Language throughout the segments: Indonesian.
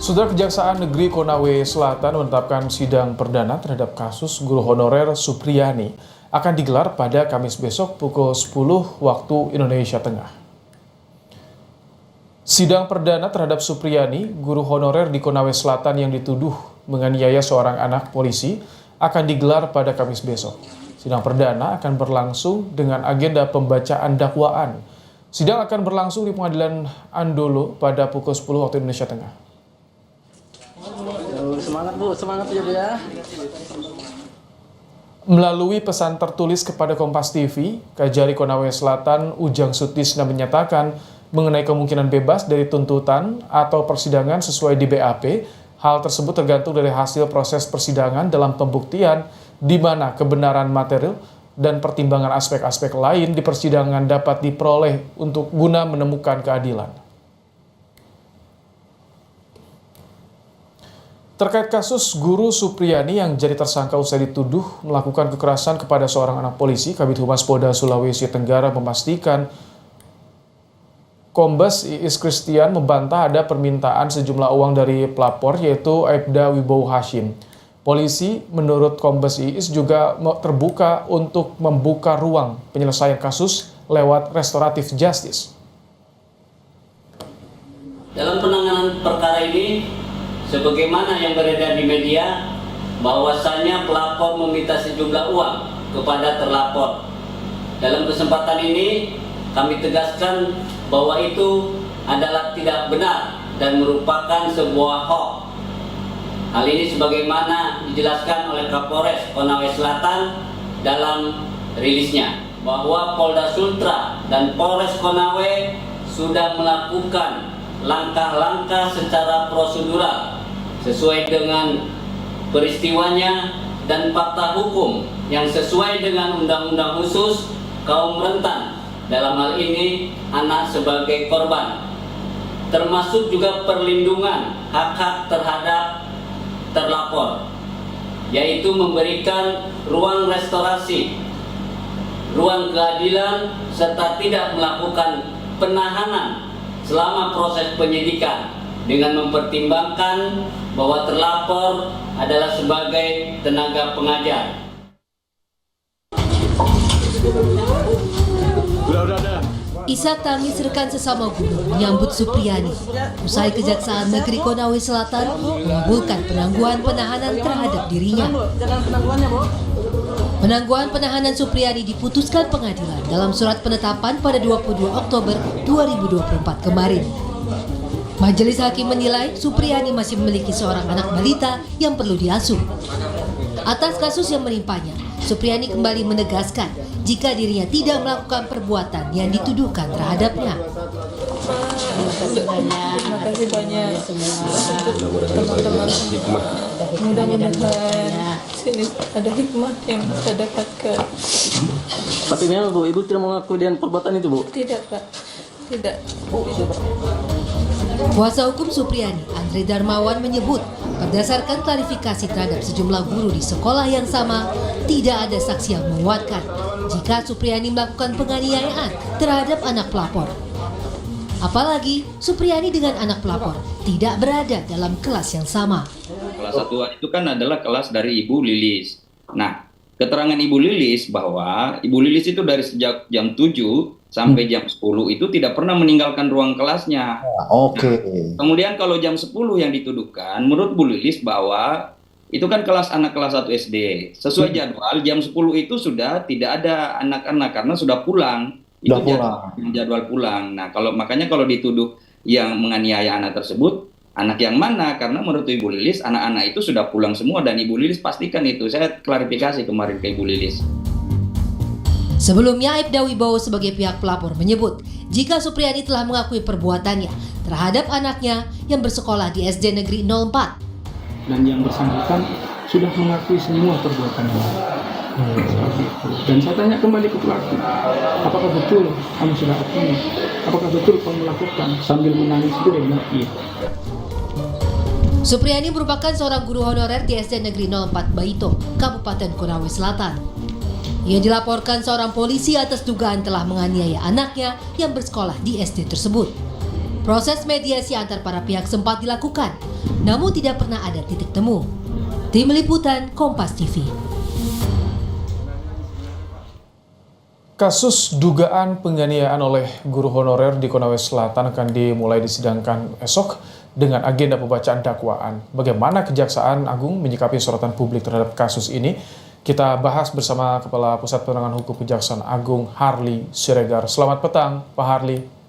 Saudara, Kejaksaan Negeri Konawe Selatan menetapkan sidang perdana terhadap kasus guru honorer Supriyani akan digelar pada Kamis besok pukul 10 waktu Indonesia Tengah. Sidang perdana terhadap Supriyani, guru honorer di Konawe Selatan yang dituduh menganiaya seorang anak polisi, akan digelar pada Kamis besok. Sidang perdana akan berlangsung dengan agenda pembacaan dakwaan. Sidang akan berlangsung di Pengadilan Andolo pada pukul 10 waktu Indonesia Tengah. Semangat Bu, semangat ya. Melalui pesan tertulis kepada Kompas TV, Kajari Konawe Selatan Ujang Sutisna menyatakan mengenai kemungkinan bebas dari tuntutan atau persidangan sesuai di BAP. Hal tersebut tergantung dari hasil proses persidangan dalam pembuktian di mana kebenaran material dan pertimbangan aspek-aspek lain di persidangan dapat diperoleh untuk guna menemukan keadilan. Terkait kasus guru Supriyani yang jadi tersangka usai dituduh melakukan kekerasan kepada seorang anak polisi, Kabid Humas Polda Sulawesi Tenggara memastikan Kombes Iis Christian membantah ada permintaan sejumlah uang dari pelapor yaitu Aibda Wibowo Hashim. Polisi menurut Kombes Iis juga terbuka untuk membuka ruang penyelesaian kasus lewat restoratif justice. Dalam penanganan perkara ini, sebagaimana yang beredar di media, bahwasannya pelapor meminta sejumlah uang kepada terlapor. Dalam kesempatan ini, kami tegaskan bahwa itu adalah tidak benar dan merupakan sebuah hoax. Hal ini sebagaimana dijelaskan oleh Kapolres Konawe Selatan dalam rilisnya, bahwa Polda Sultra dan Polres Konawe sudah melakukan langkah-langkah secara prosedural sesuai dengan peristiwanya dan fakta hukum yang sesuai dengan undang-undang khusus kaum rentan, dalam hal ini anak sebagai korban, termasuk juga perlindungan hak-hak terhadap terlapor, yaitu memberikan ruang restorasi, ruang keadilan, serta tidak melakukan penahanan selama proses penyidikan dengan mempertimbangkan bahwa terlapor adalah sebagai tenaga pengajar. Isak tangis rekan sesama guru menyambut Supriyani usai Kejaksaan Negeri Konawe Selatan mengabulkan penangguhan penahanan terhadap dirinya. Penangguhan penahanan Supriyani diputuskan pengadilan dalam surat penetapan pada 22 Oktober 2024 kemarin. Majelis Hakim menilai Supriyani masih memiliki seorang anak balita yang perlu diasuh. Atas kasus yang menimpanya, Supriyani kembali menegaskan jika dirinya tidak melakukan perbuatan yang dituduhkan terhadapnya. Terima kasih banyak teman-teman. Mudah-mudahan sini ada hikmah yang saya dapatkan. Tapi memang Bu, Ibu tidak mengakui dengan perbuatan itu Bu? Tidak Pak, tidak. Kuasa hukum Supriyani, Andre Darmawan menyebut berdasarkan klarifikasi terhadap sejumlah guru di sekolah yang sama, tidak ada saksi yang menguatkan jika Supriyani melakukan penganiayaan terhadap anak pelapor. Apalagi Supriyani dengan anak pelapor tidak berada dalam kelas yang sama. Kelas 1 itu kan adalah kelas dari Ibu Lilis. Nah, keterangan Ibu Lilis bahwa Ibu Lilis itu dari sejak jam 7 sampai jam 10 itu tidak pernah meninggalkan ruang kelasnya. Oke. Nah, kemudian kalau jam 10 yang dituduhkan, menurut Bu Lilis bahwa itu kan kelas anak kelas 1 SD. Sesuai jadwal, jam 10 itu sudah tidak ada anak-anak karena sudah pulang. Itu jadwal pulang. Nah, makanya kalau dituduh yang menganiaya anak tersebut, anak yang mana? Karena menurut Ibu Lilis, anak-anak itu sudah pulang semua dan Ibu Lilis pastikan itu. Saya klarifikasi kemarin ke Ibu Lilis. Sebelumnya, Aibda Wibowo sebagai pihak pelapor menyebut jika Supriyani telah mengakui perbuatannya terhadap anaknya yang bersekolah di SD Negeri 04. Dan yang bersangkutan sudah mengakui semua perbuatannya. Dan saya tanya kembali ke pelaku, apakah betul kamu sudah akui? Apakah betul kamu melakukan? Sambil menangis itu dia bilang iya. Supriyani merupakan seorang guru honorer di SD Negeri 04 Baito, Kabupaten Konawe Selatan. Ia dilaporkan seorang polisi atas dugaan telah menganiaya anaknya yang bersekolah di SD tersebut. Proses mediasi antar para pihak sempat dilakukan, namun tidak pernah ada titik temu. Tim Liputan Kompas TV. Kasus dugaan penganiayaan oleh guru honorer di Konawe Selatan akan dimulai disidangkan esok dengan agenda pembacaan dakwaan. Bagaimana Kejaksaan Agung menyikapi sorotan publik terhadap kasus ini? Kita bahas bersama Kepala Pusat Penerangan Hukum Kejaksaan Agung, Harli Siregar. Selamat petang, Pak Harli.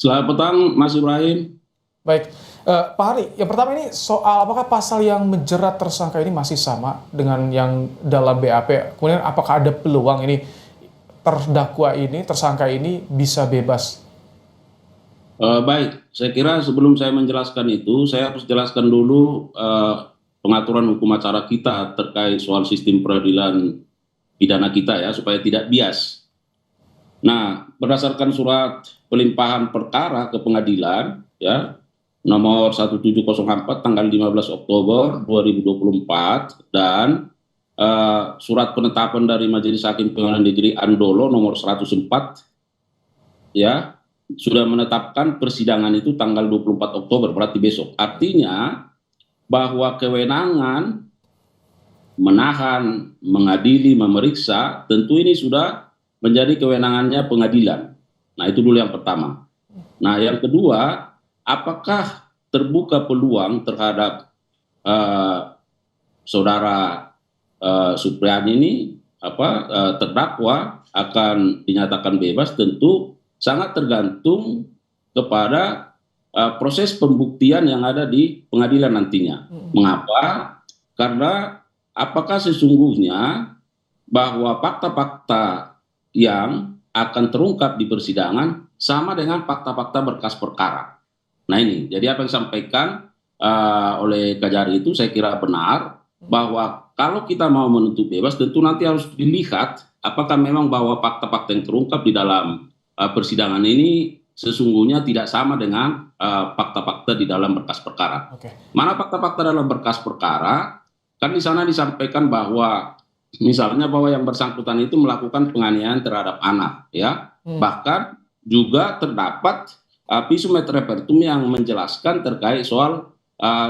Selamat petang, Mas Ibrahim. Baik, Pak Harli, yang pertama ini soal apakah pasal yang menjerat tersangka ini masih sama dengan yang dalam BAP? Kemudian apakah ada peluang ini terdakwa ini, tersangka ini bisa bebas? Baik, saya kira sebelum saya menjelaskan itu, saya harus jelaskan dulu pengaturan hukum acara kita terkait soal sistem peradilan pidana kita ya, supaya tidak bias. Nah, berdasarkan surat pelimpahan perkara ke pengadilan ya, nomor 1704 tanggal 15 Oktober 2024 dan surat penetapan dari Majelis Hakim Pengadilan Negeri Andolo nomor 104 ya, sudah menetapkan persidangan itu tanggal 24 Oktober, berarti besok. Artinya bahwa kewenangan menahan, mengadili, memeriksa tentu ini sudah menjadi kewenangannya pengadilan. Nah, itu dulu yang pertama. Nah, yang kedua, apakah terbuka peluang terhadap saudara Supriyani ini terdakwa akan dinyatakan bebas? Tentu sangat tergantung kepada proses pembuktian yang ada di pengadilan nantinya. Mengapa? Karena apakah sesungguhnya bahwa fakta-fakta yang akan terungkap di persidangan sama dengan fakta-fakta berkas perkara. Nah ini, jadi apa yang disampaikan oleh Kajari itu saya kira benar, bahwa kalau kita mau menuntut bebas tentu nanti harus dilihat apakah memang bahwa fakta-fakta yang terungkap di dalam persidangan ini sesungguhnya tidak sama dengan fakta-fakta di dalam berkas perkara. Mana fakta-fakta dalam berkas perkara? Kan di sana disampaikan bahwa misalnya bahwa yang bersangkutan itu melakukan penganiayaan terhadap anak ya. Bahkan juga terdapat visum et repertum yang menjelaskan terkait soal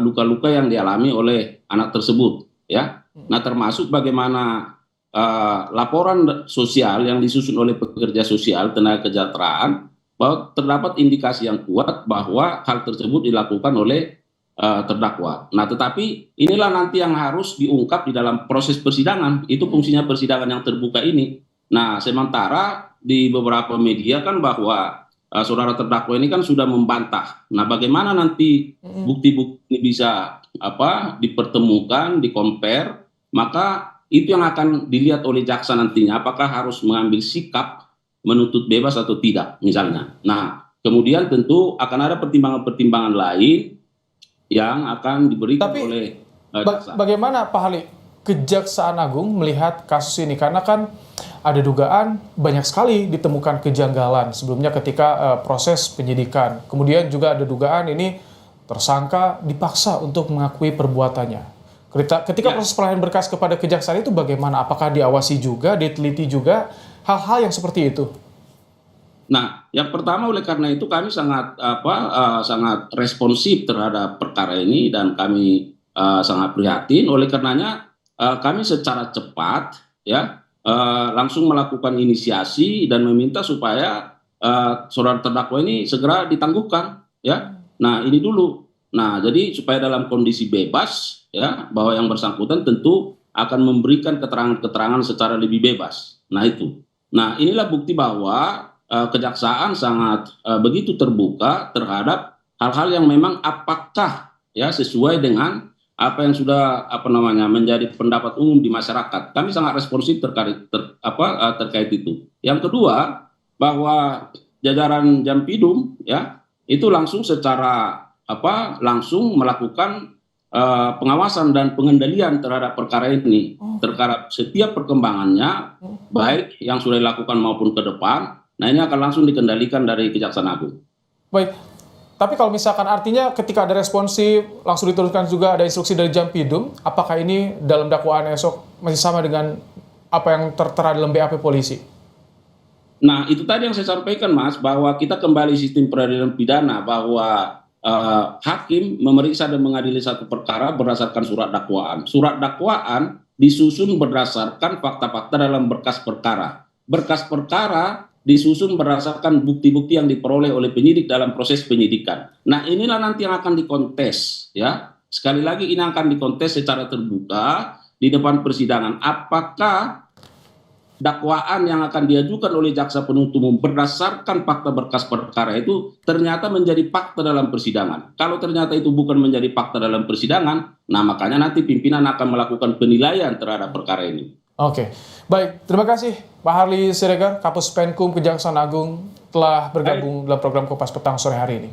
luka-luka yang dialami oleh anak tersebut ya. Nah, termasuk bagaimana laporan sosial yang disusun oleh pekerja sosial tenaga kesejahteraan bahwa terdapat indikasi yang kuat bahwa hal tersebut dilakukan oleh terdakwa. Nah, tetapi inilah nanti yang harus diungkap di dalam proses persidangan. Itu fungsinya persidangan yang terbuka ini. Nah, sementara di beberapa media kan bahwa saudara terdakwa ini kan sudah membantah. Nah, bagaimana nanti bukti-bukti ini bisa dipertemukan, di-compare, maka itu yang akan dilihat oleh jaksa nantinya, apakah harus mengambil sikap menuntut bebas atau tidak misalnya. Nah, kemudian tentu akan ada pertimbangan-pertimbangan lain yang akan diberikan oleh jaksa. Bagaimana Pak Harli, Kejaksaan Agung melihat kasus ini? Karena kan ada dugaan banyak sekali ditemukan kejanggalan sebelumnya ketika proses penyidikan. Kemudian juga ada dugaan ini tersangka dipaksa untuk mengakui perbuatannya. Ketika proses pelayanan berkas kepada kejaksaan itu bagaimana? Apakah diawasi juga, diteliti juga hal-hal yang seperti itu? Nah, yang pertama oleh karena itu kami sangat responsif terhadap perkara ini dan kami sangat prihatin. Oleh karenanya kami secara cepat ya langsung melakukan inisiasi dan meminta supaya saudara terdakwa ini segera ditangguhkan ya. Nah, ini dulu. Nah, jadi supaya dalam kondisi bebas ya, bahwa yang bersangkutan tentu akan memberikan keterangan-keterangan secara lebih bebas. Nah, itu. Nah, inilah bukti bahwa kejaksaan sangat begitu terbuka terhadap hal-hal yang memang apakah ya sesuai dengan apa yang sudah menjadi pendapat umum di masyarakat. Kami sangat responsif terkait itu. Yang kedua, bahwa jajaran Jampidum ya itu langsung langsung melakukan pengawasan dan pengendalian terhadap perkara ini, terhadap setiap perkembangannya, baik yang sudah dilakukan maupun ke depan. Nah, ini akan langsung dikendalikan dari Kejaksaan Agung. Baik, tapi kalau misalkan artinya ketika ada responsif, langsung diturunkan juga ada instruksi dari Jampidum, apakah ini dalam dakwaan esok masih sama dengan apa yang tertera dalam BAP polisi? Nah, itu tadi yang saya sampaikan, Mas, bahwa kita kembali sistem peradilan pidana, bahwa hakim memeriksa dan mengadili satu perkara berdasarkan surat dakwaan. Surat dakwaan disusun berdasarkan fakta-fakta dalam berkas perkara. Berkas perkara disusun berdasarkan bukti-bukti yang diperoleh oleh penyidik dalam proses penyidikan. Nah, inilah nanti yang akan dikontes, ya. Sekali lagi ini akan dikontes secara terbuka di depan persidangan. Apakah dakwaan yang akan diajukan oleh jaksa penuntut umum berdasarkan fakta berkas perkara itu ternyata menjadi fakta dalam persidangan. Kalau ternyata itu bukan menjadi fakta dalam persidangan, nah makanya nanti pimpinan akan melakukan penilaian terhadap perkara ini. Oke, baik. Terima kasih Pak Harli Siregar, Kapus Penkum Kejaksaan Agung telah bergabung dalam program Kompas Petang sore hari ini.